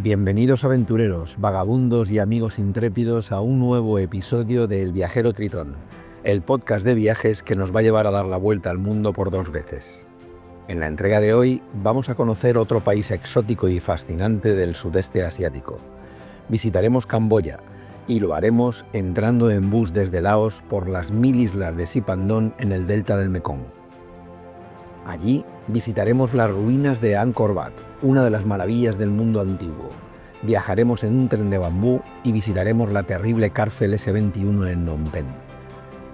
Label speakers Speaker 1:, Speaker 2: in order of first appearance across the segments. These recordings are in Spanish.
Speaker 1: Bienvenidos aventureros, vagabundos y amigos intrépidos a un nuevo episodio de El Viajero Tritón, el podcast de viajes que nos va a llevar a dar la vuelta al mundo por 2 veces. En la entrega de hoy vamos a conocer otro país exótico y fascinante del sudeste asiático. Visitaremos Camboya y lo haremos entrando en bus desde Laos por las 1000 islas de Sipandón en el delta del Mekong. Allí visitaremos las ruinas de Angkor Wat, una de las maravillas del mundo antiguo. Viajaremos en un tren de bambú y visitaremos la terrible cárcel S-21 en Phnom Penh.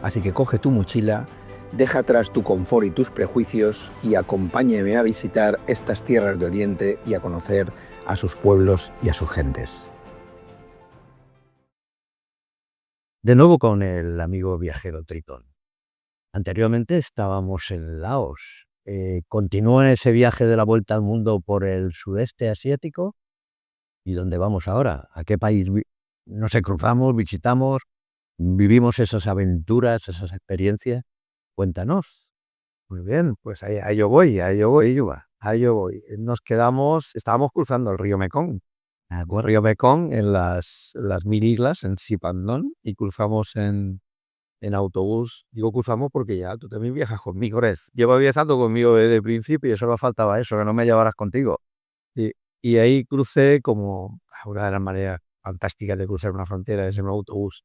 Speaker 1: Así que coge tu mochila, deja atrás tu confort y tus prejuicios y acompáñame a visitar estas tierras de Oriente y a conocer a sus pueblos y a sus gentes. De nuevo con el amigo viajero Tritón. Anteriormente estábamos en Laos. Continúa ese viaje de la vuelta al mundo por el sudeste asiático. ¿Y dónde vamos ahora? ¿A qué país nos cruzamos, visitamos, vivimos esas aventuras, esas experiencias? Cuéntanos.
Speaker 2: Muy bien, pues ahí yo voy. Estábamos cruzando el río Mekong. El río Mekong en las 1000 islas, en Sipandón, y cruzamos en autobús. Digo cruzamos porque ya tú también viajas conmigo, ¿ves? Llevo viajando conmigo desde el principio y solo faltaba eso, que no me llevaras contigo. Y ahí crucé como una de las maneras fantásticas de cruzar una frontera, es en un autobús.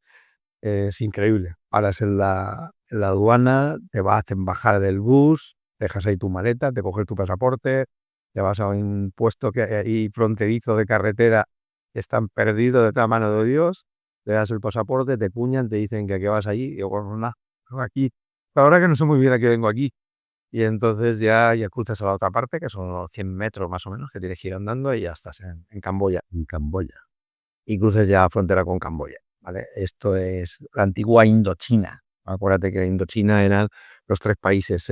Speaker 2: Es increíble. Paras en la aduana, te vas en bajar del bus, dejas ahí tu maleta, te coges tu pasaporte, te vas a un puesto que hay ahí fronterizo de carretera, que están perdidos de toda mano de Dios, le das el pasaporte, te puñan, te dicen que a qué vas allí, y yo, bueno, nada, aquí. La verdad que no sé muy bien a qué vengo aquí. Y entonces ya cruzas a la otra parte, que son unos 100 metros más o menos, que tienes que ir andando y ya estás en Camboya.
Speaker 1: En Camboya.
Speaker 2: Y cruces ya la frontera con Camboya, ¿vale? Esto es la antigua Indochina. Acuérdate que Indochina eran los 3 países,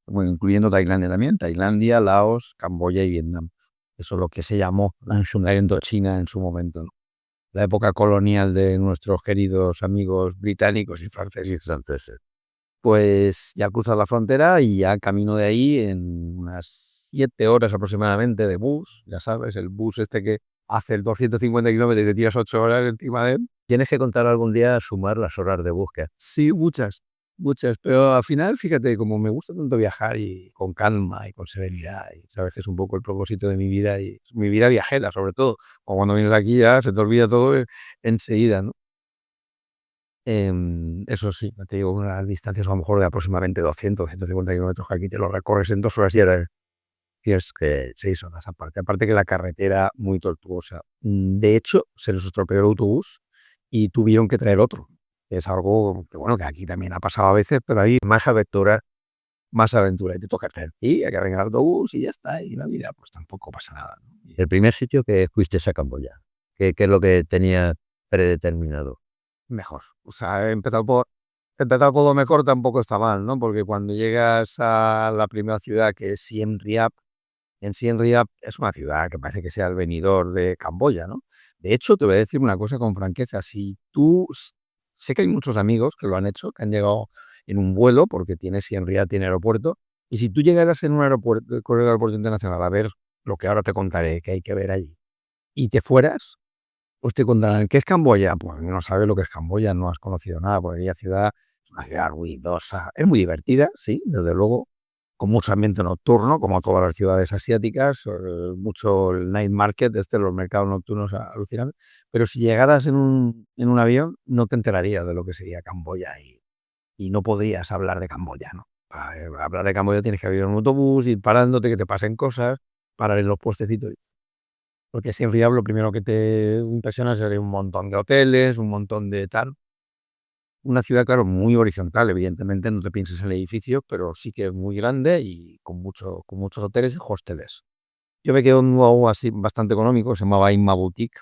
Speaker 2: bueno, incluyendo Tailandia también, Tailandia, Laos, Camboya y Vietnam. Eso es lo que se llamó la Indochina en su momento, ¿no? La época colonial de nuestros queridos amigos británicos y franceses. Pues ya cruzas la frontera y ya camino de ahí en unas 7 horas aproximadamente de bus, ya sabes, el bus este que hace 250 kilómetros y te tiras 8 horas encima de él.
Speaker 1: Tienes que contar algún día sumar las horas de búsqueda.
Speaker 2: Sí, muchas, pero al final, fíjate, como me gusta tanto viajar y con calma y con serenidad, y sabes que es un poco el propósito de mi vida y mi vida viajera, sobre todo, o cuando vienes aquí ya se te olvida todo enseguida, ¿no? Eso sí, te digo, unas distancias a lo mejor de aproximadamente 250 kilómetros, que aquí te lo recorres en 2 horas y es que 6 horas aparte que la carretera muy tortuosa. De hecho, se les estropeó el autobús y tuvieron que traer otro. Es algo que, bueno, que aquí también ha pasado a veces, pero ahí más aventura, y te toca hacer. Y a que venga el autobús y ya está, y la vida, pues tampoco pasa nada, ¿no?
Speaker 1: El primer sitio que fuiste a Camboya, ¿qué es lo que tenía predeterminado?
Speaker 2: Mejor. O sea, empezar por lo mejor tampoco está mal, ¿no? Porque cuando llegas a la primera ciudad, que es Siem Reap, en Siem Reap es una ciudad que parece que sea el venidor de Camboya, ¿no? De hecho, te voy a decir una cosa con franqueza. Sé que hay muchos amigos que lo han hecho, que han llegado en un vuelo, porque Siem Reap tiene aeropuerto, y si tú llegaras en un aeropuerto, con el aeropuerto internacional a ver lo que ahora te contaré que hay que ver allí, y te fueras, pues te contarán, ¿qué es Camboya? Pues no sabes lo que es Camboya, no has conocido nada, porque aquella ciudad es una ciudad ruidosa, es muy divertida, sí, desde luego, con mucho ambiente nocturno, como todas las ciudades asiáticas, mucho el night market, los mercados nocturnos alucinantes, pero si llegaras en un avión, no te enterarías de lo que sería Camboya y no podrías hablar de Camboya, ¿no? Para hablar de Camboya tienes que ir en un autobús, ir parándote, que te pasen cosas, parar en los puestecitos. Porque siempre lo primero que te impresiona es un montón de hoteles, un montón de tal. Una ciudad, claro, muy horizontal, evidentemente, no te pienses en el edificio, pero sí que es muy grande y con muchos hoteles y hosteles. Yo me quedé en uno así bastante económico, se llamaba Inma Boutique,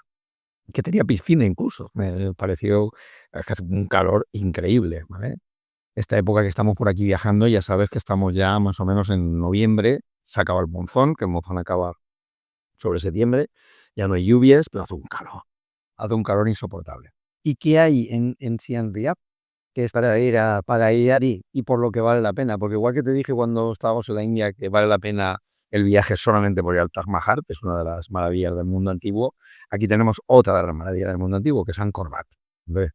Speaker 2: que tenía piscina incluso. Me pareció que hace un calor increíble, ¿vale? Esta época que estamos por aquí viajando, ya sabes que estamos ya más o menos en noviembre, se acaba el monzón, que el monzón acaba sobre septiembre, ya no hay lluvias, pero hace un calor insoportable. ¿Y qué hay en Siem Reap? Que es para ir allí y por lo que vale la pena, porque igual que te dije cuando estábamos en la India que vale la pena el viaje solamente por ir al Taj Mahal, que es una de las maravillas del mundo antiguo. Aquí tenemos otra de las maravillas del mundo antiguo, que es Angkor Wat.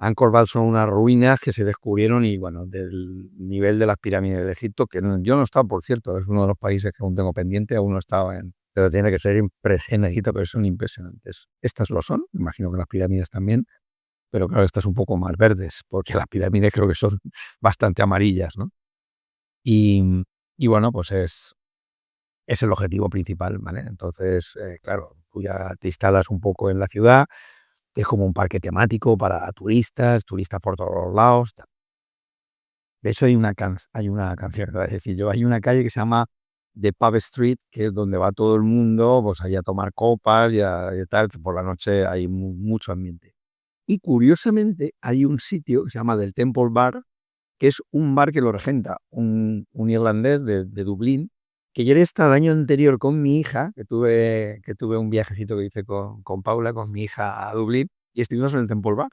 Speaker 2: Angkor Wat son unas ruinas que se descubrieron y, bueno, del nivel de las pirámides de Egipto, que yo no he estado, por cierto, es uno de los países que aún tengo pendiente, aún no he estado pero tiene que ser en Egipto, pero son impresionantes. Estas lo son, imagino que las pirámides también, pero claro, estas un poco más verdes, porque las pirámides creo que son bastante amarillas, ¿no? Y bueno, pues es el objetivo principal, ¿vale? Entonces, claro, tú ya te instalas un poco en la ciudad, es como un parque temático para turistas por todos los lados. De hecho, hay una canción, es decir, hay una calle que se llama The Pub Street, que es donde va todo el mundo, pues ahí a tomar copas y tal, que por la noche hay mucho ambiente. Y curiosamente, hay un sitio que se llama del Temple Bar, que es un bar que lo regenta un irlandés de Dublín, que yo estaba el año anterior con mi hija, que tuve un viajecito que hice con Paula, con mi hija a Dublín, y estuvimos en el Temple Bar.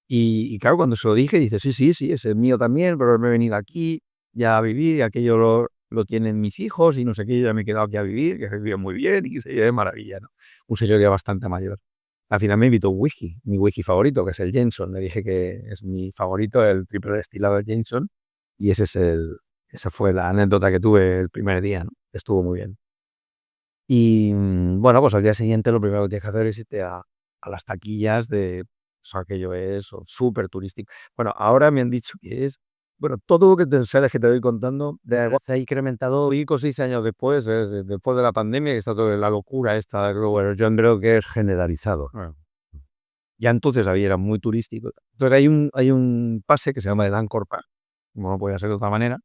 Speaker 2: Y claro, cuando se lo dije, dice, sí, sí, sí, ese es mío también, pero me he venido aquí ya a vivir, y aquello lo tienen mis hijos, y no sé qué, yo ya me he quedado aquí a vivir, que se vive muy bien, y que se vive maravilla, ¿no? Un señor ya bastante mayor. Al final me invitó un whisky, mi whisky favorito, que es el Jameson. Le dije que es mi favorito, el triple destilado de Jameson, y esa fue la anécdota que tuve el primer día, ¿no? Estuvo muy bien. Y bueno, pues al día siguiente lo primero que tienes que hacer es irte a las taquillas aquello es súper turístico. Bueno, ahora me han dicho que bueno, todo lo que sabes que te voy contando, se ha incrementado 5 o 6 años después, después de la pandemia, que está toda la locura esta. Bueno, yo creo que es generalizado. Ya entonces era muy turístico. Entonces hay un pase que se llama el Angkor Pass, como no podía ser de otra manera,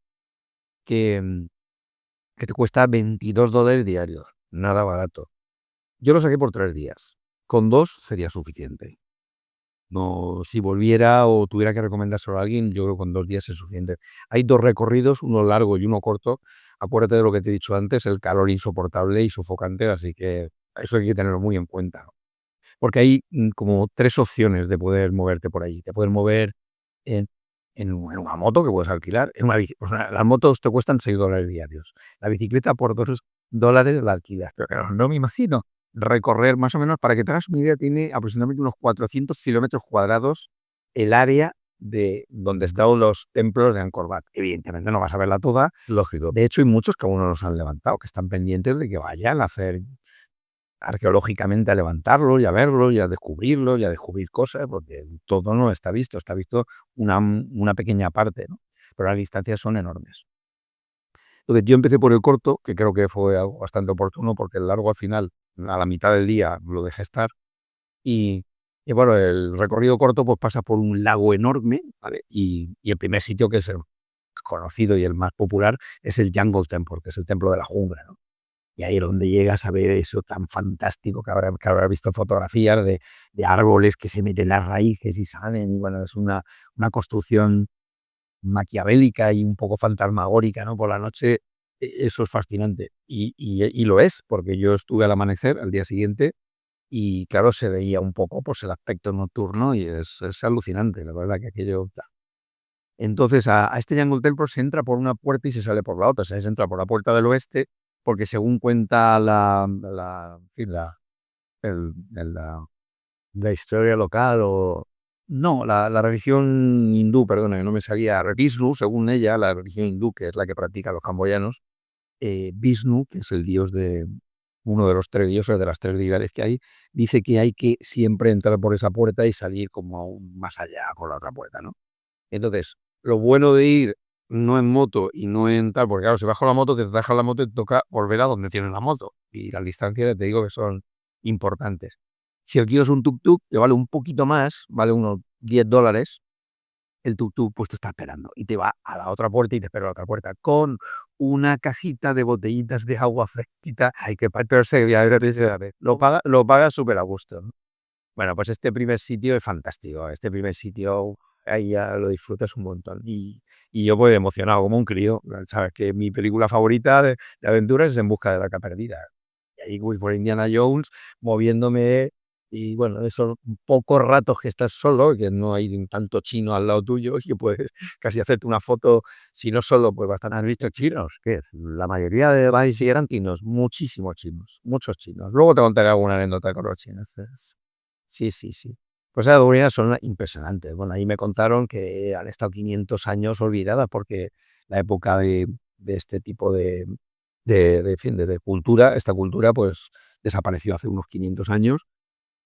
Speaker 2: que, que te cuesta $22 diarios, nada barato. Yo lo saqué por 3 días. Con 2 sería suficiente. No, si volviera o tuviera que recomendárselo a alguien, yo creo que con 2 días es suficiente. Hay 2 recorridos, uno largo y uno corto. Acuérdate de lo que te he dicho antes, el calor insoportable y sofocante, así que eso hay que tenerlo muy en cuenta, ¿no? Porque hay como 3 opciones de poder moverte por allí. Te puedes mover en, en una moto que puedes alquilar. O sea, las motos te cuestan $6 diarios. La bicicleta por $2 la alquilas. Pero claro, no me imagino recorrer más o menos, para que te hagas una idea, tiene aproximadamente unos 400 kilómetros cuadrados el área de donde están los templos de Angkor Wat. Evidentemente no vas a verla toda, lógico. De hecho, hay muchos que aún no los han levantado, que están pendientes de que vayan a hacer arqueológicamente a levantarlo y a verlo y a descubrirlo y a descubrir cosas, porque todo no está visto una pequeña parte, ¿no? Pero las distancias son enormes. Entonces yo empecé por el corto, que creo que fue algo bastante oportuno, porque el largo al final, a la mitad del día, lo dejé estar. Y bueno, el recorrido corto pues pasa por un lago enorme, ¿vale? Y el primer sitio, que es el conocido y el más popular, es el Jungle Temple, que es el templo de la jungla, ¿no? Y ahí es donde llegas a ver eso tan fantástico que habrás visto fotografías de árboles que se meten las raíces y salen. Y bueno, es una construcción maquiavélica y un poco fantasmagórica, ¿no? Por la noche, eso es fascinante. Y lo es, porque yo estuve al amanecer, al día siguiente, y claro, se veía un poco pues, el aspecto nocturno y es alucinante, la verdad que aquello. Entonces, a este Jungle Temple se entra por una puerta y se sale por la otra. O sea, se entra por la puerta del oeste, porque según cuenta en fin, la historia local, o no, la religión hindú, perdona, que no me salía, Vishnu, según ella, la religión hindú, que es la que practican los camboyanos, Vishnu, que es el dios uno de los 3 dioses, de las 3 deidades que hay, dice que hay que siempre entrar por esa puerta y salir como aún más allá por la otra puerta, ¿no? Entonces, lo bueno de ir no en moto y no en tal, porque claro, si vas con la moto, te dejas la moto y te toca volver a donde tienes la moto. Y las distancias, te digo que son importantes. Si alquilas un tuk-tuk, que vale un poquito más, vale unos $10, el tuk-tuk pues te está esperando y te va a la otra puerta y te espera a la otra puerta con una cajita de botellitas de agua fresquita. Ay, que pero lo paga súper a gusto, ¿no? Bueno, pues este primer sitio es fantástico. Este primer sitio, ahí ya lo disfrutas un montón. Y yo pues emocionado como un crío. Sabes que mi película favorita de aventuras es En busca de la arca perdida. Y ahí voy por Indiana Jones, moviéndome Y bueno, esos pocos ratos que estás solo, que no hay tanto chino al lado tuyo, y que puedes casi hacerte una foto, si no solo, pues bastante.
Speaker 1: ¿Has visto chinos? ¿Qué? La mayoría de Dubái sí eran chinos.
Speaker 2: Muchísimos chinos, muchos chinos. Luego te contaré alguna anécdota con los chinos. Sí, sí, sí. Pues las Dubainas son impresionantes. Bueno, ahí me contaron que han estado 500 años olvidadas porque la época de este tipo de cultura, esta cultura, pues desapareció hace unos 500 años.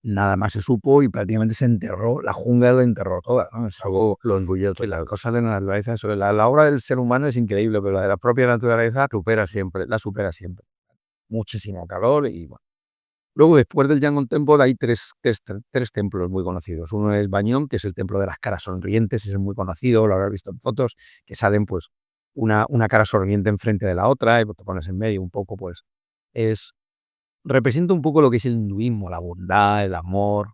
Speaker 2: Nada más se supo y prácticamente se enterró, la jungla lo enterró toda, ¿no? Es algo,
Speaker 1: Lo engulló
Speaker 2: pues las
Speaker 1: total.
Speaker 2: cosas de la naturaleza, la obra del ser humano es increíble, pero la de la propia naturaleza la supera siempre. Muchísimo calor y bueno. Luego, después del Yangon Temple, hay tres templos muy conocidos. Uno es Bañón, que es el templo de las caras sonrientes, ese es muy conocido, lo habrás visto en fotos, que salen pues una cara sonriente enfrente de la otra y te pones en medio un poco, pues es representa un poco lo que es el hinduismo, la bondad, el amor,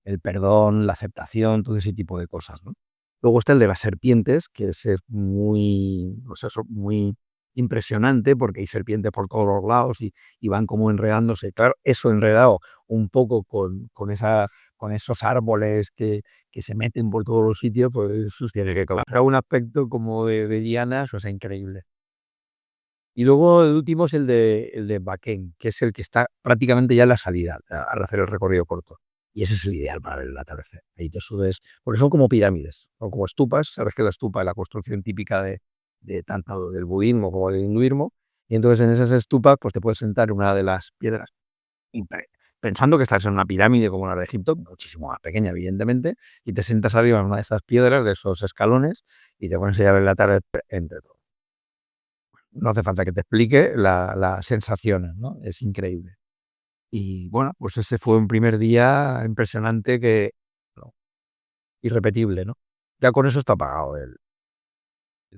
Speaker 2: el perdón, la aceptación, todo ese tipo de cosas, ¿no? Luego está el de las serpientes, que es muy, o sea, muy impresionante porque hay serpientes por todos los lados y van como enredándose. Claro, eso enredado un poco con esos árboles que se meten por todos los sitios, pues eso tiene que cobrar un aspecto como de lianas, o sea, increíble. Y luego el último es el de Baquén, que es el que está prácticamente ya en la salida al hacer el recorrido corto. Y ese es el ideal para ver el atardecer. Ahí te subes, porque son como pirámides, o como estupas. Sabes que la estupa es la construcción típica de tanto del budismo como del hinduismo. Y entonces en esas estupas pues te puedes sentar en una de las piedras, y pensando que estás en una pirámide como la de Egipto, muchísimo más pequeña, evidentemente, y te sientas arriba en una de esas piedras, de esos escalones, y te pones a ver el atardecer entre todo. No hace falta que te explique las sensaciones, ¿no? Es increíble. Y bueno, pues ese fue un primer día impresionante no, irrepetible, ¿no? Ya con eso está pagado el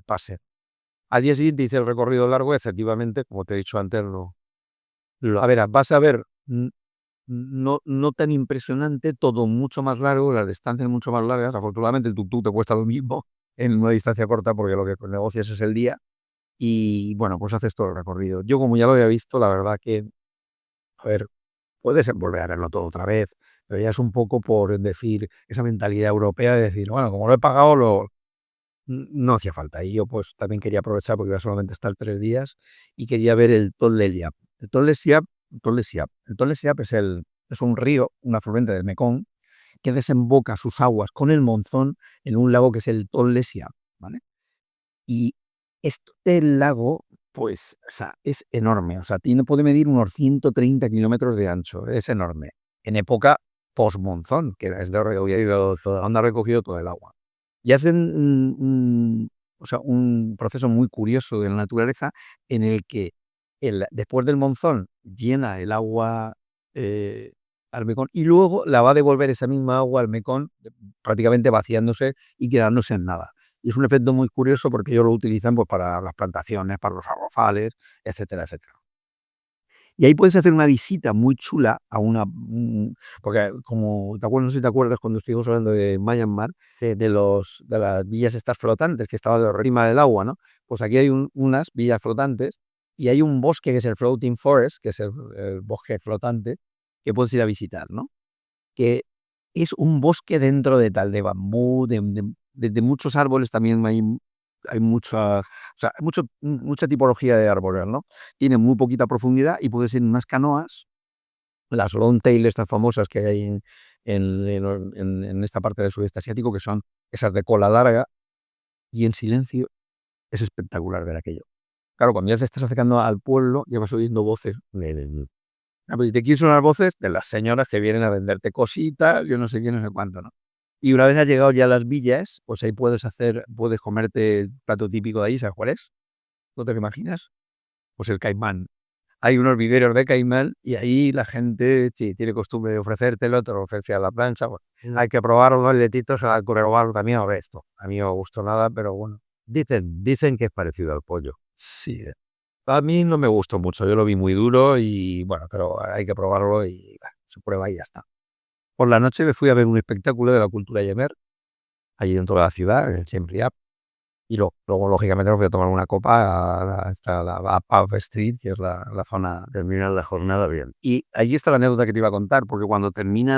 Speaker 2: pase. Al día siguiente hice el recorrido largo, efectivamente, como te he dicho antes, a ver, vas a ver, no tan impresionante, todo mucho más largo, las distancias mucho más largas. Afortunadamente el tuk-tuk te cuesta lo mismo en una distancia corta porque lo que negocias es el día. Y bueno, pues haces todo el recorrido. Yo como ya lo había visto, la verdad que, a ver, puedes volver a verlo todo otra vez, pero ya es un poco por decir, esa mentalidad europea de decir, bueno, como lo he pagado, no hacía falta. Y yo pues también quería aprovechar porque iba solamente a estar 3 días y quería ver el Tolle Siap. El Tolle Siap, el Tolle Siap es un río, un afluente del Mekong, que desemboca sus aguas con el monzón en un lago que es el Tolle Siap, ¿vale? Y este lago, pues, o sea, es enorme, o sea, puede medir unos 130 kilómetros de ancho, es enorme. En época post-monzón, que es de donde ha recogido todo el agua. Y hacen o sea, un proceso muy curioso de la naturaleza en el que después del monzón llena el agua al Mekong y luego la va a devolver esa misma agua al Mekong, prácticamente vaciándose y quedándose en nada. Y es un efecto muy curioso porque ellos lo utilizan pues, para las plantaciones, para los arrozales, etcétera, etcétera. Y ahí puedes hacer una visita muy chula a porque como te acuerdas, no sé si te acuerdas cuando estuvimos hablando de Myanmar, de las villas estas flotantes que estaban encima del agua, ¿no? Pues aquí hay unas villas flotantes y hay un bosque que es el Floating Forest, que es el bosque flotante, que puedes ir a visitar, ¿no? Que es un bosque dentro de tal, de bambú, de muchos árboles también hay mucha, o sea, mucha tipología de árboles, ¿no? Tiene muy poquita profundidad y puedes ir en unas canoas, las longtail estas famosas que hay en esta parte del sudeste asiático, que son esas de cola larga, y en silencio es espectacular ver aquello. Claro, cuando ya te estás acercando al pueblo, ya vas oyendo voces. Y te quieren sonar voces de las señoras que vienen a venderte cositas, yo no sé qué, no sé cuánto, ¿no? Y una vez has llegado ya a las villas, pues ahí puedes comerte el plato típico de ahí, ¿sabes cuál es? ¿No te lo imaginas? Pues el caimán. Hay unos viveros de caimán y ahí la gente sí, tiene costumbre de ofrecértelo, te lo ofrece a la plancha. Bueno, hay que probarlo, unos letitos, hay que probarlo también a ver esto. A mí no me gustó nada, pero bueno.
Speaker 1: Dicen que es parecido al pollo.
Speaker 2: Sí, a mí no me gustó mucho, yo lo vi muy duro y bueno, pero hay que probarlo y bueno, se prueba y ya está. Por la noche me fui a ver un espectáculo de la cultura yemer, allí dentro de la ciudad, en Siem Reap, Y luego, lógicamente, nos voy a tomar una copa a Pub Street, que es la zona.
Speaker 1: Terminas la jornada bien.
Speaker 2: Y allí está la anécdota que te iba a contar, porque cuando termina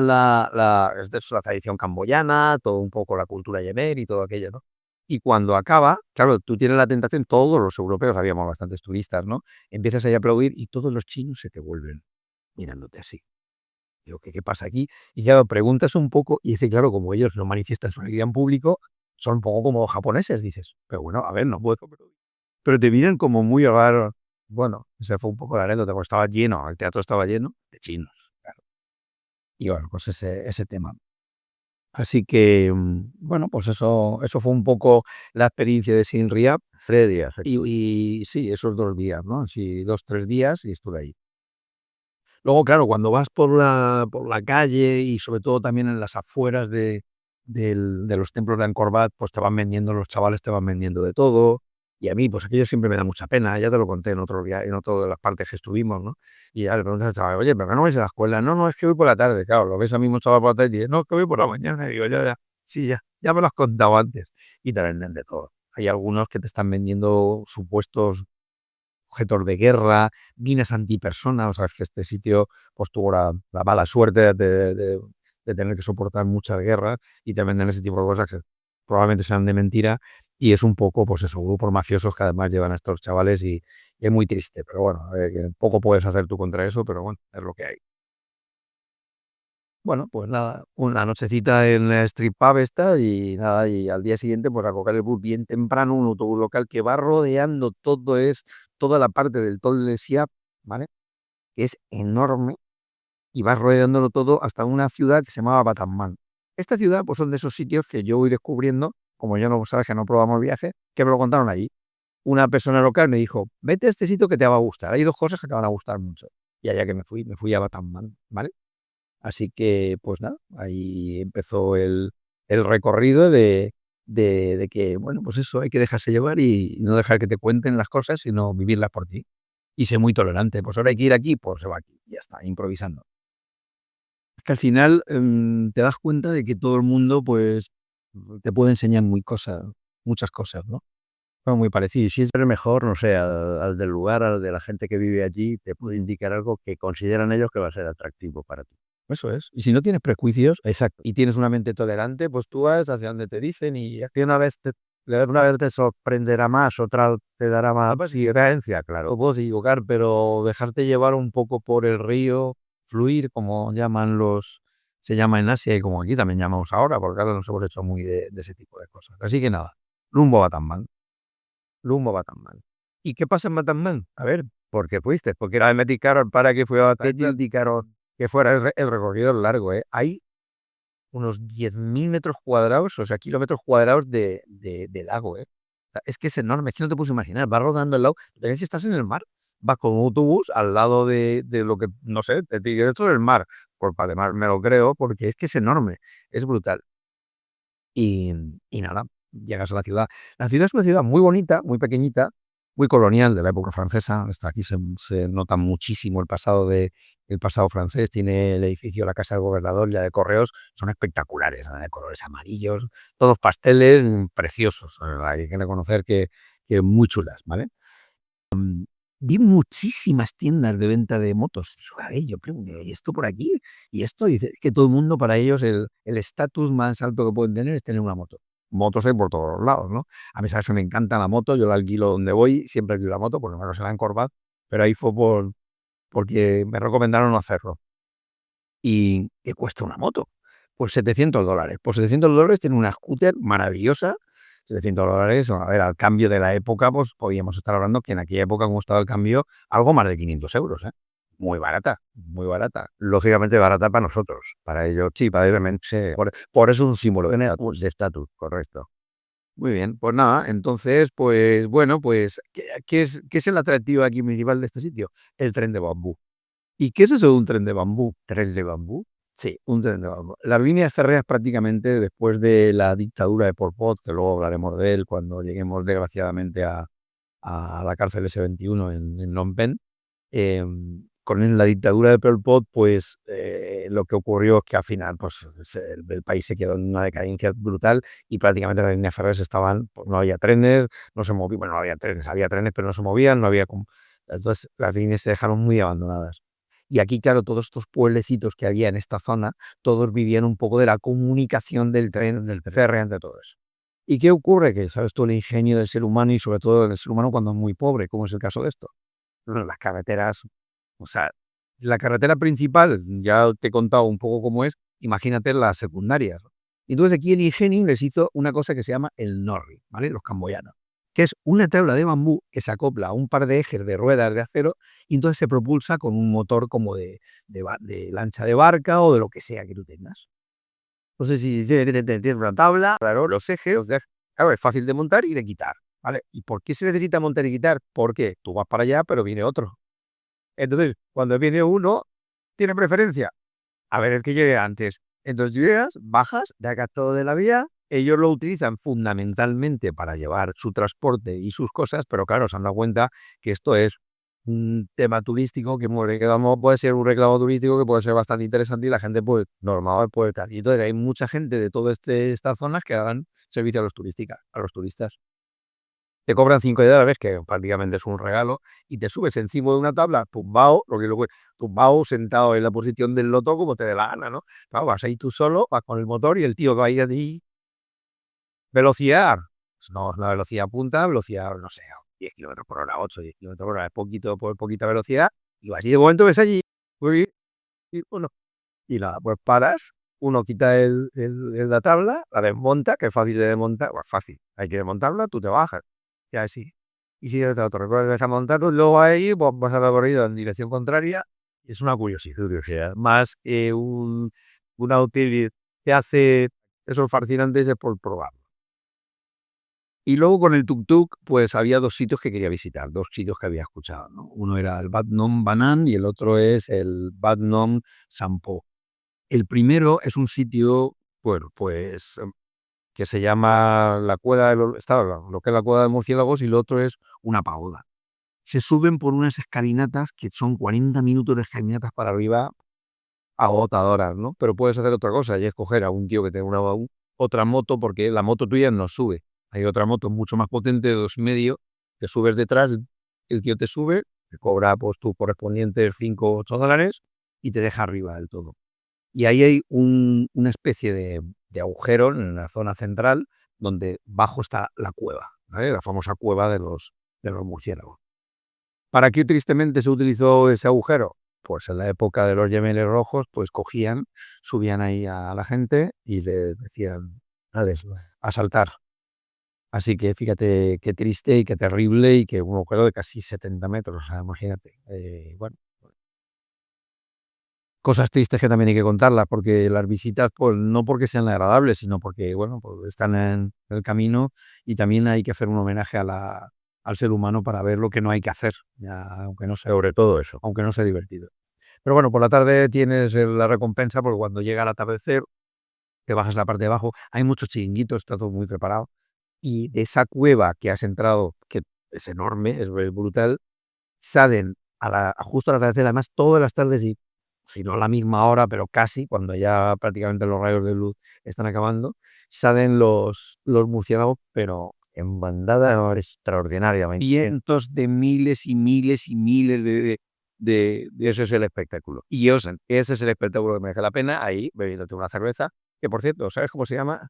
Speaker 2: es de la tradición camboyana, todo un poco la cultura yemer y todo aquello, ¿no? Y cuando acaba, claro, tú tienes la tentación, todos los europeos, habíamos bastantes turistas, ¿no? Empiezas ahí a aplaudir y todos los chinos se te vuelven mirándote así. Digo, ¿qué pasa aquí? Y claro, preguntas un poco y dice, claro, como ellos no manifiestan su alegría en público, son un poco como japoneses, dices. Pero bueno, a ver, no puedo. Pero te miran como muy raro. Bueno, esa fue un poco la anécdota, porque estaba lleno, el teatro estaba lleno de chinos, claro. Y bueno, pues ese tema. Así que, bueno, pues eso fue un poco la experiencia de Siem Reap.
Speaker 1: 3 días.
Speaker 2: Y sí, esos 2 días, ¿no? Sí, 2, 3 días y estuve ahí. Luego, claro, cuando vas por la calle y sobre todo también en las afueras de los templos de Angkor Wat, pues los chavales te van vendiendo de todo. Y a mí, pues aquello siempre me da mucha pena. Ya te lo conté en otro día, en otro de las partes que estuvimos, ¿no? Y ya le preguntas al chaval, oye, ¿pero qué no vais a la escuela? No, no, es que voy por la tarde. Claro, lo ves al mismo chaval por la tarde y dices, no, es que voy por la mañana. Y digo, ya, sí, ya me lo has contado antes. Y te venden de todo. Hay algunos que te están vendiendo supuestos objetos de guerra, minas antipersona, o sea, que este sitio pues tuvo la mala suerte de tener que soportar muchas guerras y te venden ese tipo de cosas que probablemente sean de mentira y es un poco, pues eso, grupos mafiosos que además llevan a estos chavales y es muy triste, pero bueno, poco puedes hacer tú contra eso, pero bueno, es lo que hay. Bueno, pues nada, una nochecita en la Street Pub esta y nada, y al día siguiente pues a coger el bus bien temprano, un autobús local que va rodeando toda la parte del Tonle Sap, ¿vale? Que es enorme y va rodeándolo todo hasta una ciudad que se llamaba Battambang. Esta ciudad pues son de esos sitios que yo voy descubriendo, como yo no sabes que no probamos viaje, que me lo contaron allí. Una persona local me dijo, vete a este sitio que te va a gustar, hay 2 cosas que te van a gustar mucho. Y allá que me fui a Battambang, ¿vale? Así que, pues nada, ahí empezó el recorrido de que, bueno, pues eso, hay que dejarse llevar y no dejar que te cuenten las cosas, sino vivirlas por ti. Y ser muy tolerante. Pues ahora hay que ir aquí, pues se va aquí. Y ya está, improvisando. Es que al final te das cuenta de que todo el mundo, pues, te puede enseñar muchas cosas, ¿no? Son muy parecidos. Si es
Speaker 1: Siempre mejor, no sé, al del lugar, al de la gente que vive allí, te puede indicar algo que consideran ellos que va a ser atractivo para ti.
Speaker 2: Eso es. Y si no tienes prejuicios
Speaker 1: Exacto.
Speaker 2: y tienes una mente tolerante, pues tú vas hacia donde te dicen y una vez te sorprenderá más, otra te dará más
Speaker 1: Pues y creencia, claro.
Speaker 2: o puedes equivocar, pero dejarte llevar un poco por el río, fluir, como se llama en Asia y como aquí también llamamos ahora, porque ahora nos hemos hecho muy de ese tipo de cosas. Así que nada, rumbo a Battambang, rumbo a Battambang. ¿Y qué pasa en Battambang? A ver,
Speaker 1: ¿Por qué fuiste? Porque era me indicaron para que fui a
Speaker 2: ¿qué te
Speaker 1: Battambang.
Speaker 2: indicaron que fuera el recorrido es largo, ¿eh? Hay unos 10.000 metros cuadrados, o sea, kilómetros cuadrados de lago, ¿eh? O sea, es que es enorme, es que no te puedes imaginar, vas rodando al lado, de vez estás en el mar, vas con un autobús al lado de lo que, no sé, te digo, esto es el mar, por además me lo creo, porque es que es enorme, es brutal. Y, y nada, llegas a la ciudad. La ciudad es una ciudad muy bonita, muy pequeñita, muy colonial de la época francesa. Hasta aquí se nota muchísimo el pasado francés. Tiene el edificio, la casa del gobernador y la de correos, son espectaculares, de colores amarillos, todos pasteles preciosos. Hay que reconocer que muy chulas, ¿vale? Vi muchísimas tiendas de venta de motos. Y yo pregunté, ¿y esto por aquí? Y esto dice es que todo el mundo, para ellos, el estatus más alto que pueden tener es tener una moto. Motos hay por todos lados, ¿no? A mí, sabes que me encanta la moto, yo la alquilo donde voy, siempre alquilo la moto, porque me se la han Corbat, pero ahí fue porque me recomendaron no hacerlo. ¿Y qué cuesta una moto? Pues $700. Por $700 tiene una scooter maravillosa. $700, a ver, al cambio de la época, pues podíamos estar hablando que en aquella época, como estaba el cambio, algo más de 500 euros, ¿eh? Muy barata, muy barata.
Speaker 1: Lógicamente barata para nosotros, para ellos,
Speaker 2: Sí, para ellos,
Speaker 1: sí,
Speaker 2: por eso es un símbolo de estatus.
Speaker 1: de estatus, correcto.
Speaker 2: Muy bien, pues nada, entonces, pues bueno, pues, ¿qué es el atractivo aquí principal de este sitio? El tren de bambú. ¿Y qué es eso de un tren de bambú?
Speaker 1: ¿Tren de bambú?
Speaker 2: Sí, un tren de bambú. Las líneas férreas prácticamente después de la dictadura de Pol Pot, que luego hablaremos de él cuando lleguemos desgraciadamente a la cárcel S21 en Phnom Penh, con la dictadura de Pol Pot, pues lo que ocurrió es que al final pues, el país se quedó en una decadencia brutal y prácticamente las líneas férreas estaban, pues, no había trenes, no se movían, bueno, no había trenes, pero no se movían, no había... Entonces las líneas se dejaron muy abandonadas. Y aquí, claro, todos estos pueblecitos que había en esta zona, todos vivían un poco de la comunicación del tren, del ferry, de todo eso. ¿Y qué ocurre? Que sabes tú el ingenio del ser humano y sobre todo del ser humano cuando es muy pobre, como es el caso de esto. Bueno, las carreteras, o sea, la carretera principal, ya te he contado un poco cómo es, imagínate las secundarias. Entonces aquí el ingenio les hizo una cosa que se llama el norri, ¿vale? Los camboyanos, que es una tabla de bambú que se acopla a un par de ejes de ruedas de acero y entonces se propulsa con un motor como de lancha de barca o de lo que sea que tú tengas. Entonces, si tienes una tabla, claro, los ejes, claro, es fácil de montar y de quitar, ¿vale? ¿Y por qué se necesita montar y quitar? Porque tú vas para allá, pero viene otro. Entonces, cuando viene uno, tiene preferencia. A ver el que llegue antes. Entonces llegas, bajas, sacas todo de la vía. Ellos lo utilizan fundamentalmente para llevar su transporte y sus cosas, pero claro, se han dado cuenta que esto es un tema turístico que puede ser un reclamo turístico que puede ser bastante interesante y la gente pues normal puede estar. Y entonces hay mucha gente de todas estas zonas que dan servicio a los turistas. Te cobran $5, que prácticamente es un regalo, y te subes encima de una tabla, tumbado, sentado en la posición del loto, como te dé la gana, ¿no? Claro, vas ahí tú solo, vas con el motor y el tío que va ahí a ti. Velocidad. Pues no, la velocidad punta, velocidad, no sé, 10 kilómetros por hora, 8, 10 kilómetros por hora, es poquito, por poquita velocidad, y vas y de momento ves allí, y nada, pues paras, uno quita la tabla, la desmonta, que es fácil de desmontar, pues fácil, hay que desmontarla, tú te bajas, y así. Y sigues hasta otro, recuerdas a montarlo, luego ahí pues, vas a la corrida en dirección contraria, y es una curiosidad, más que una utilidad que hace esos fascinantes es por probar. Y luego con el tuk-tuk, pues había dos sitios que quería visitar, dos sitios que había escuchado, ¿no? Uno era el Bat Nom Banan y el otro es el Bat Nom Sampo. El primero es un sitio, bueno, pues que se llama la cueva lo que es la cueva de murciélagos y el otro es una pagoda. Se suben por unas escalinatas que son 40 minutos de escalinatas para arriba, agotadoras, ¿no? Pero puedes hacer otra cosa y es coger a un tío que tenga otra moto, porque la moto tuya no sube. Hay otra moto mucho más potente de 2,5, que subes detrás, el tío te sube, te cobra pues tu correspondiente 5 o $8 y te deja arriba del todo. Y ahí hay una especie de agujero en la zona central donde bajo está la cueva, ¿vale? La famosa cueva de los murciélagos. ¿Para qué tristemente se utilizó ese agujero? Pues en la época de los Yemenes Rojos, pues subían ahí a la gente y le decían a saltar. Así que fíjate qué triste y qué terrible y que un agujero de casi 70 metros, o sea, imagínate. Bueno, cosas tristes que también hay que contarlas, porque las visitas, pues no porque sean agradables, sino porque, bueno, pues están en el camino y también hay que hacer un homenaje al ser humano para ver lo que no hay que hacer, ya, aunque no sea,
Speaker 1: Sobre todo eso.
Speaker 2: aunque no sea divertido. Pero bueno, por la tarde tienes la recompensa, porque cuando llega el atardecer, te bajas a la parte de abajo, hay muchos chiringuitos, está todo muy preparado, y de esa cueva que has entrado, que es enorme, es brutal, salen justo al atardecer, además todas las tardes, y si no a la misma hora, pero casi, cuando ya prácticamente los rayos de luz están acabando, salen los murciélagos, pero en bandada extraordinariamente. Cientos de miles y miles y miles de ese es el espectáculo. Y ese es el espectáculo que merece la pena, ahí, bebiéndote una cerveza, que por cierto, ¿sabes cómo se llama?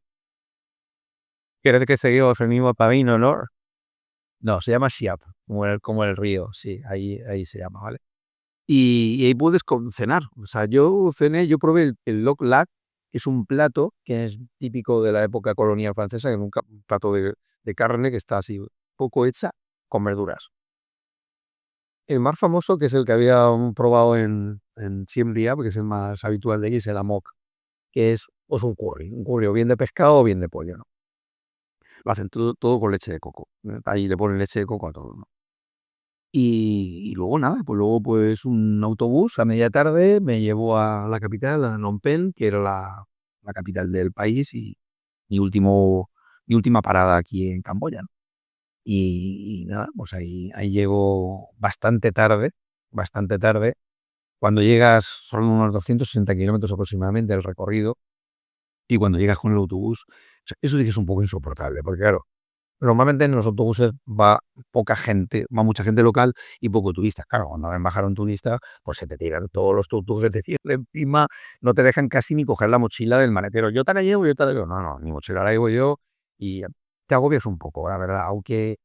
Speaker 2: ¿Quieres que seguimos el mismo camino, no? No, se llama Siap, como el río, sí, ahí se llama, ¿vale? Y ahí puedes cenar. O sea, yo yo probé el Loc Lac, que es un plato que es típico de la época colonial francesa, que es un plato de carne que está así poco hecha con verduras. El más famoso, que es el que había probado en Siem Reap, que es el más habitual de allí, es el amok, que es pues, un curry o bien de pescado o bien de pollo, ¿no? Lo hacen todo con leche de coco. Ahí le ponen leche de coco a todo, ¿no? Y luego nada, pues luego pues un autobús a media tarde me llevó a la capital, a Phnom Penh, que era la capital del país y mi última parada aquí en Camboya, ¿no? Y nada, pues ahí llego bastante tarde, Cuando llegas, son unos 260 kilómetros aproximadamente el recorrido, y cuando llegas con el autobús, o sea, eso sí que es un poco insoportable, porque claro, normalmente en los autobuses va poca gente, va mucha gente local y poco turista. Claro, cuando ven bajar un turista, pues se te tiran todos los autobuses de cierre encima, no te dejan casi ni coger la mochila del maletero. Yo te la llevo, yo te la llevo. No, no, ni mochila la llevo yo y te agobias un poco, la verdad. Aunque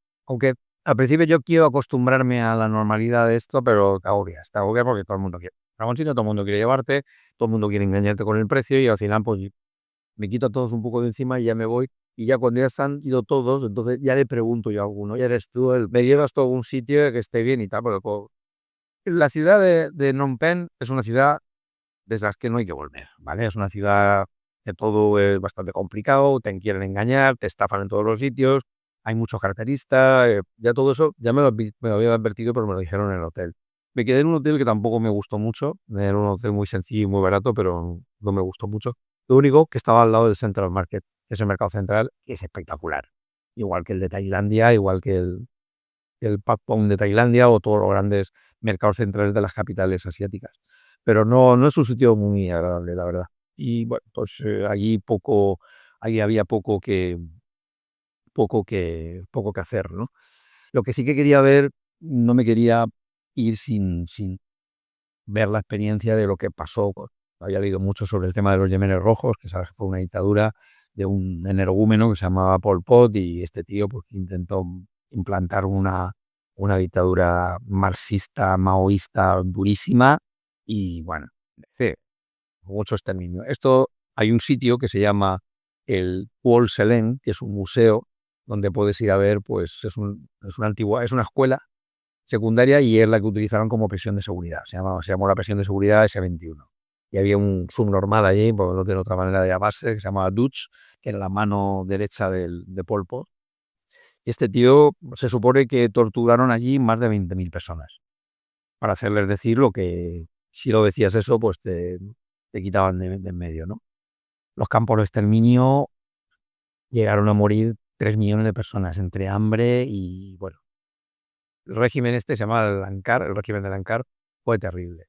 Speaker 2: al principio yo quiero acostumbrarme a la normalidad de esto, pero te agobias porque todo el mundo quiere. La mochila, todo el mundo quiere llevarte, todo el mundo quiere engañarte con el precio y al final, pues me quito a todos un poco de encima y ya me voy. Y ya cuando ya se han ido todos, entonces ya le pregunto yo a alguno, ya eres tú, me llevas tú a algún sitio que esté bien y tal, pero la ciudad de Phnom Penh es una ciudad de las que no hay que volver, ¿vale? Es una ciudad que todo es bastante complicado, te quieren engañar, te estafan en todos los sitios, hay muchos carteristas, ya todo eso, ya me lo había advertido, pero me lo dijeron en el hotel. Me quedé en un hotel que tampoco me gustó mucho, era un hotel muy sencillo y muy barato, pero no me gustó mucho. Lo único que estaba al lado del Central Market, que es el mercado central, que es espectacular. Igual que el de Tailandia, igual que el Patpong de Tailandia o todos los grandes mercados centrales de las capitales asiáticas. Pero no es un sitio muy agradable, la verdad. Y bueno, pues allí había poco que hacer, ¿no? Lo que sí que quería ver, no me quería ir sin ver la experiencia de lo que pasó. Había leído mucho sobre el tema de los Yemenes Rojos, que sabes que fue una dictadura de un energúmeno que se llamaba Pol Pot y este tío pues intentó implantar una dictadura marxista, maoísta durísima y bueno, sí, mucho exterminio. Esto hay un sitio que se llama el Tuol Sleng, que es un museo donde puedes ir a ver, pues es una escuela secundaria y es la que utilizaron como prisión de seguridad. Se llamó la prisión de seguridad S21. Y había un subnormal allí, porque no tiene otra manera de llamarse, que se llamaba Dutch, que era la mano derecha de Pol Pot. Y este tío se supone que torturaron allí más de 20.000 personas para hacerles decir lo que, si lo decías eso, pues te quitaban de en medio, ¿no? Los campos de exterminio llegaron a morir 3 millones de personas entre hambre y, bueno, el régimen este se llamaba el Ankar, el régimen del Ankar, fue terrible.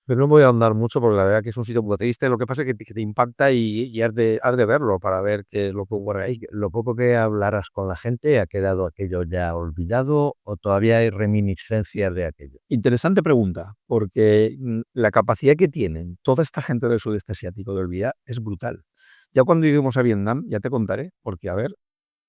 Speaker 2: Pero no voy a ahondar mucho porque la verdad que es un sitio muy triste. Lo que pasa es que te impacta y has de verlo para ver qué es lo que ocurre ahí.
Speaker 1: Lo poco que hablaras con la gente, ¿ha quedado aquello ya olvidado o todavía hay reminiscencias de aquello?
Speaker 2: Interesante pregunta, porque la capacidad que tienen toda esta gente del sudeste asiático de olvidar es brutal. Ya cuando lleguemos a Vietnam, ya te contaré, porque a ver,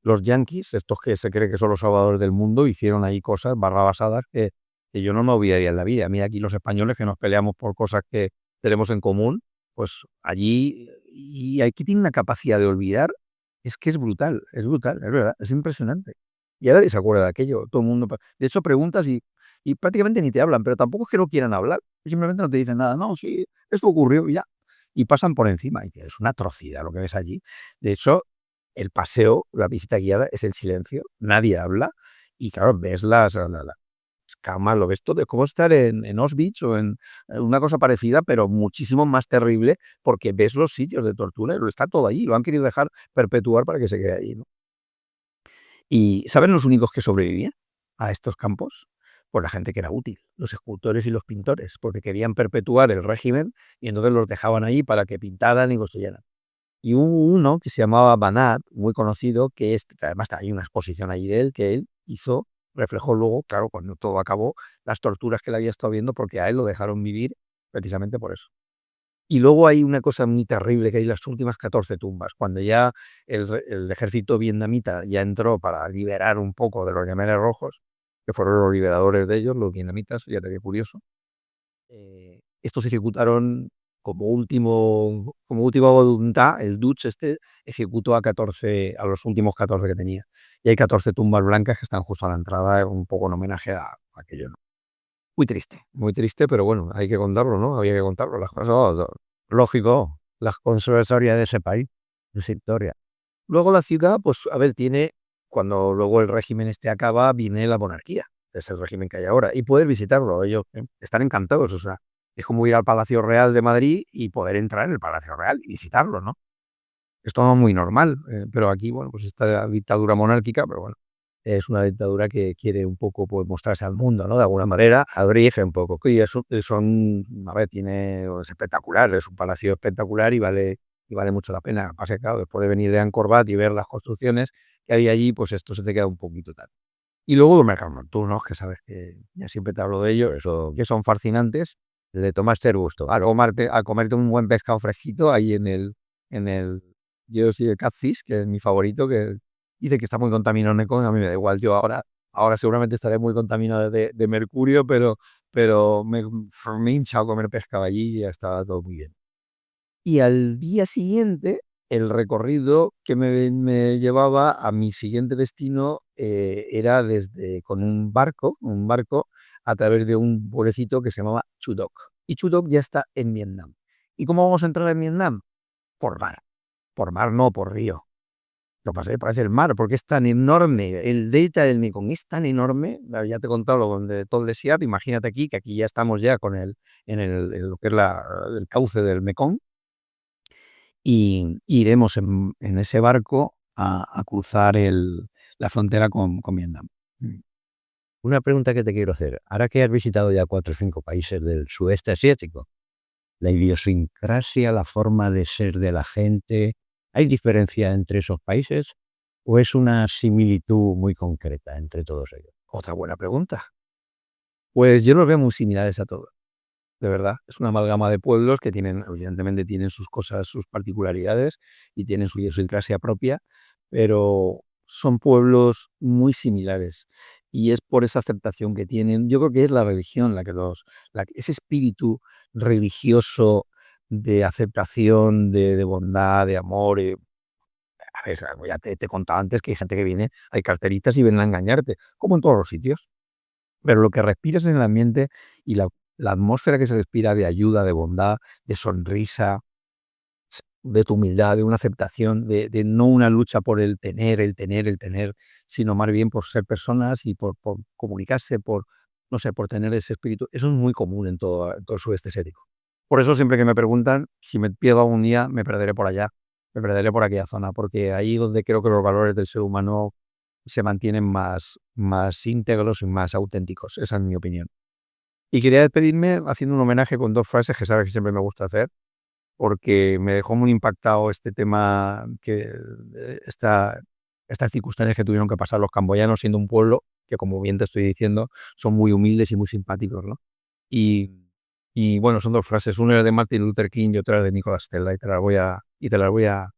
Speaker 2: los yanquis, estos que se cree que son los salvadores del mundo, hicieron ahí cosas barrabasadas que yo no me olvidaría en la vida. Mira, aquí los españoles que nos peleamos por cosas que tenemos en común, pues allí, y aquí tiene una capacidad de olvidar, es que es brutal, es verdad, es impresionante. Y a nadie se acuerda de aquello, todo el mundo. De hecho, preguntas y prácticamente ni te hablan, pero tampoco es que no quieran hablar, simplemente no te dicen nada. No, sí, esto ocurrió y ya. Y pasan por encima, y es una atrocidad lo que ves allí. De hecho, el paseo, la visita guiada, es el silencio, nadie habla, y claro, ves las camas, lo ves todo, es como estar en Auschwitz o en una cosa parecida, pero muchísimo más terrible, porque ves los sitios de tortura, y está todo allí, lo han querido dejar perpetuar para que se quede allí, ¿no? ¿Y saben los únicos que sobrevivían a estos campos? Pues la gente que era útil, los escultores y los pintores, porque querían perpetuar el régimen y entonces los dejaban ahí para que pintaran y construyeran. Y hubo uno que se llamaba Banat, muy conocido, que además hay una exposición allí de él, que él hizo, reflejó luego, claro, cuando todo acabó, las torturas que le había estado viendo, porque a él lo dejaron vivir precisamente por eso. Y luego hay una cosa muy terrible, que hay las últimas 14 tumbas, cuando ya el ejército vietnamita ya entró para liberar un poco de los Khmeres rojos, que fueron los liberadores de ellos, los vietnamitas, fíjate qué curioso. Estos ejecutaron como última voluntad, el Dutch este ejecutó a los últimos 14 que tenía. Y hay 14 tumbas blancas que están justo a la entrada, un poco en homenaje a aquello, ¿no? Muy triste, pero bueno, hay que contarlo, ¿no? Había que contarlo, las cosas,
Speaker 1: Lógico, las conservatorias de ese país, de esa historia.
Speaker 2: Luego la ciudad, pues, a ver, cuando luego el régimen este acaba, viene la monarquía, es el régimen que hay ahora, y poder visitarlo, ellos están encantados, o sea, es como ir al Palacio Real de Madrid y poder entrar en el Palacio Real y visitarlo, ¿no? Esto no es muy normal, pero aquí, bueno, pues esta dictadura monárquica, pero bueno. es una dictadura que quiere un poco pues, mostrarse al mundo, ¿no? De alguna manera, abrirse un poco. Y eso es espectacular, es un palacio espectacular y vale mucho la pena. Pasa que, claro, después de venir de Angkor Wat y ver las construcciones que hay allí, pues esto se te queda un poquito tal. Y luego los mercados nocturnos, que sabes que ya siempre te hablo de ellos, eso, que son fascinantes. Le tomaste el gusto a comerte un buen pescado fresquito ahí en el yo sí de Catfish, que es mi favorito, que dice que está muy contaminado Nekon, a mí me da igual, yo ahora seguramente estaré muy contaminado de mercurio, pero me he hinchado a comer pescado allí y ya estaba todo muy bien. Y al día siguiente, el recorrido que me llevaba a mi siguiente destino era con un barco a través de un pueblecito que se llamaba Chudok. Y Chudok ya está en Vietnam. ¿Y cómo vamos a entrar en Vietnam? Por mar no, por río. Lo que pasa es que parece el mar, porque es tan enorme, el delta del Mekong es tan enorme, ya te he contado lo de Tonle Sap, imagínate aquí, que aquí ya estamos ya con lo que es el cauce del Mekong, y iremos en ese barco a cruzar la frontera con Vietnam.
Speaker 1: Una pregunta que te quiero hacer. Ahora que has visitado ya 4 o 5 países del sudeste asiático, la idiosincrasia, la forma de ser de la gente, ¿hay diferencia entre esos países o es una similitud muy concreta entre todos ellos?
Speaker 2: Otra buena pregunta. Pues yo los veo muy similares a todos, de verdad. Es una amalgama de pueblos que evidentemente tienen sus cosas, sus particularidades y tienen su idiosincrasia propia, pero son pueblos muy similares y es por esa aceptación que tienen. Yo creo que es la religión ese espíritu religioso de aceptación, de bondad, de amor. A ver, ya te he contado antes que hay gente que viene, hay carteristas y vienen a engañarte, como en todos los sitios. Pero lo que respiras en el ambiente y la atmósfera que se respira de ayuda, de bondad, de sonrisa, de tu humildad, de una aceptación, de no una lucha por el tener, sino más bien por ser personas y por comunicarse, no sé, por tener ese espíritu. Eso es muy común en todo el sudeste asiático. Por eso siempre que me preguntan, si me pierdo algún día, me perderé por allá, me perderé por aquella zona, porque ahí donde creo que los valores del ser humano se mantienen más íntegros y más auténticos. Esa es mi opinión. Y quería despedirme haciendo un homenaje con 2 frases que sabes que siempre me gusta hacer, porque me dejó muy impactado este tema, estas circunstancias que tuvieron que pasar los camboyanos, siendo un pueblo que, como bien te estoy diciendo, son muy humildes y muy simpáticos, ¿no? Y bueno, son 2 frases, una es de Martin Luther King y otra es de Nikola Tesla, y te las voy a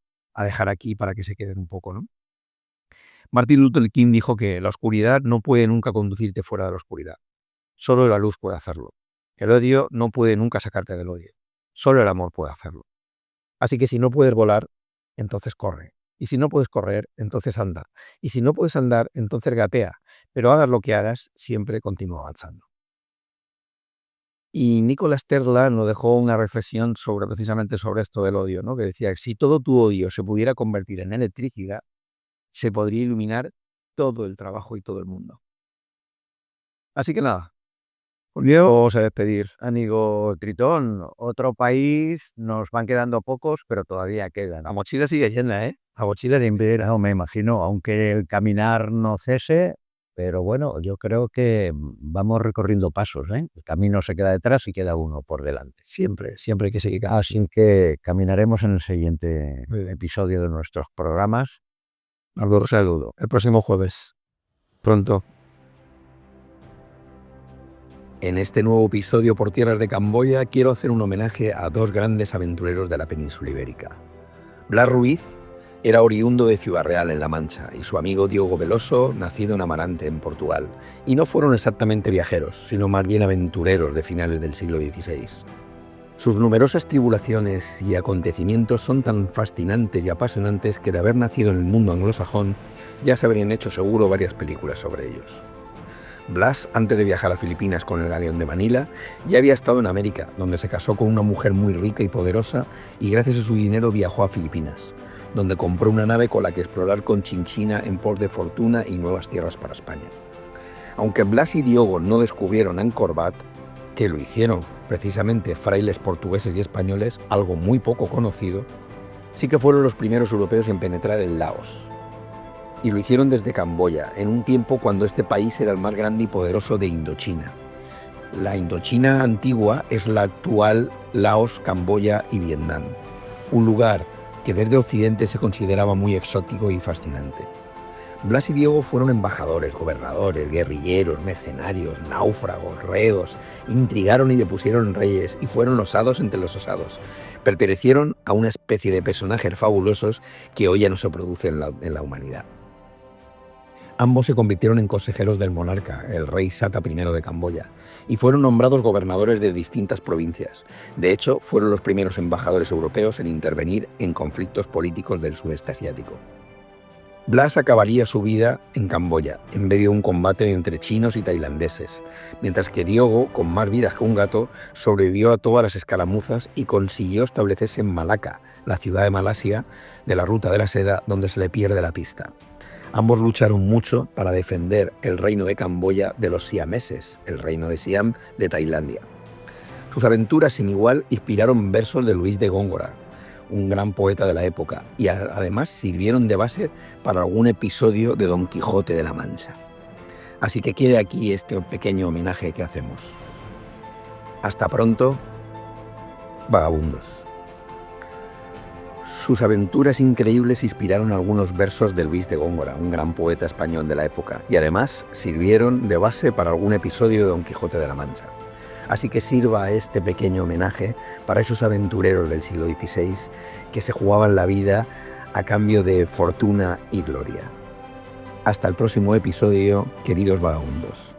Speaker 2: dejar aquí para que se queden un poco, ¿no? Martin Luther King dijo que la oscuridad no puede nunca conducirte fuera de la oscuridad. Solo la luz puede hacerlo. El odio no puede nunca sacarte del odio. Solo el amor puede hacerlo. Así que si no puedes volar, entonces corre. Y si no puedes correr, entonces anda. Y si no puedes andar, entonces gatea. Pero hagas lo que hagas, siempre continúa avanzando. Y Nikola Tesla nos dejó una reflexión precisamente sobre esto del odio, ¿no? Que decía que si todo tu odio se pudiera convertir en electricidad, se podría iluminar todo el trabajo y todo el mundo. Así que nada, vamos a despedir.
Speaker 1: Amigo Tritón, otro país, nos van quedando pocos, pero todavía quedan.
Speaker 2: La mochila sigue llena, ¿eh?
Speaker 1: La mochila siempre, no me imagino, aunque el caminar no cese, pero bueno, yo creo que vamos recorriendo pasos, ¿eh? El camino se queda detrás y queda uno por delante.
Speaker 2: Siempre hay que seguir.
Speaker 1: Así que caminaremos en el siguiente episodio de nuestros programas.
Speaker 2: Os saludo. El próximo jueves. Pronto. En este nuevo episodio por tierras de Camboya quiero hacer un homenaje a 2 grandes aventureros de la península ibérica. Blas Ruiz era oriundo de Ciudad Real en La Mancha y su amigo Diogo Veloso, nacido en Amarante en Portugal. Y no fueron exactamente viajeros, sino más bien aventureros de finales del siglo XVI. Sus numerosas tribulaciones y acontecimientos son tan fascinantes y apasionantes que de haber nacido en el mundo anglosajón ya se habrían hecho seguro varias películas sobre ellos. Blas, antes de viajar a Filipinas con el galeón de Manila, ya había estado en América, donde se casó con una mujer muy rica y poderosa y gracias a su dinero viajó a Filipinas, donde compró una nave con la que explorar con Chinchina en pos de fortuna y nuevas tierras para España. Aunque Blas y Diogo no descubrieron Angkor Wat, que lo hicieron precisamente frailes portugueses y españoles, algo muy poco conocido, sí que fueron los primeros europeos en penetrar en Laos.
Speaker 1: Y lo hicieron desde Camboya, en un tiempo cuando este país era el más grande y poderoso de Indochina. La Indochina antigua es la actual Laos, Camboya y Vietnam, un lugar que desde Occidente se consideraba muy exótico y fascinante. Blas y Diego fueron embajadores, gobernadores, guerrilleros, mercenarios, náufragos, reos, intrigaron y depusieron reyes y fueron osados entre los osados. Pertenecieron a una especie de personajes fabulosos que hoy ya no se produce en la humanidad. Ambos se convirtieron en consejeros del monarca, el rey Sata I de Camboya, y fueron nombrados gobernadores de distintas provincias. De hecho, fueron los primeros embajadores europeos en intervenir en conflictos políticos del sudeste asiático. Blas acabaría su vida en Camboya, en medio de un combate entre chinos y tailandeses, mientras que Diogo, con más vidas que un gato, sobrevivió a todas las escaramuzas y consiguió establecerse en Malaca, la ciudad de Malasia, de la Ruta de la Seda, donde se le pierde la pista. Ambos lucharon mucho para defender el reino de Camboya de los siameses, el reino de Siam de Tailandia. Sus aventuras sin igual inspiraron versos de Luis de Góngora, un gran poeta de la época, y además sirvieron de base para algún episodio de Don Quijote de la Mancha. Así que quede aquí este pequeño homenaje que hacemos. Hasta pronto, vagabundos. Sus aventuras increíbles inspiraron algunos versos de Luis de Góngora, un gran poeta español de la época, y además sirvieron de base para algún episodio de Don Quijote de la Mancha. Así que sirva este pequeño homenaje para esos aventureros del siglo XVI que se jugaban la vida a cambio de fortuna y gloria. Hasta el próximo episodio, queridos vagabundos.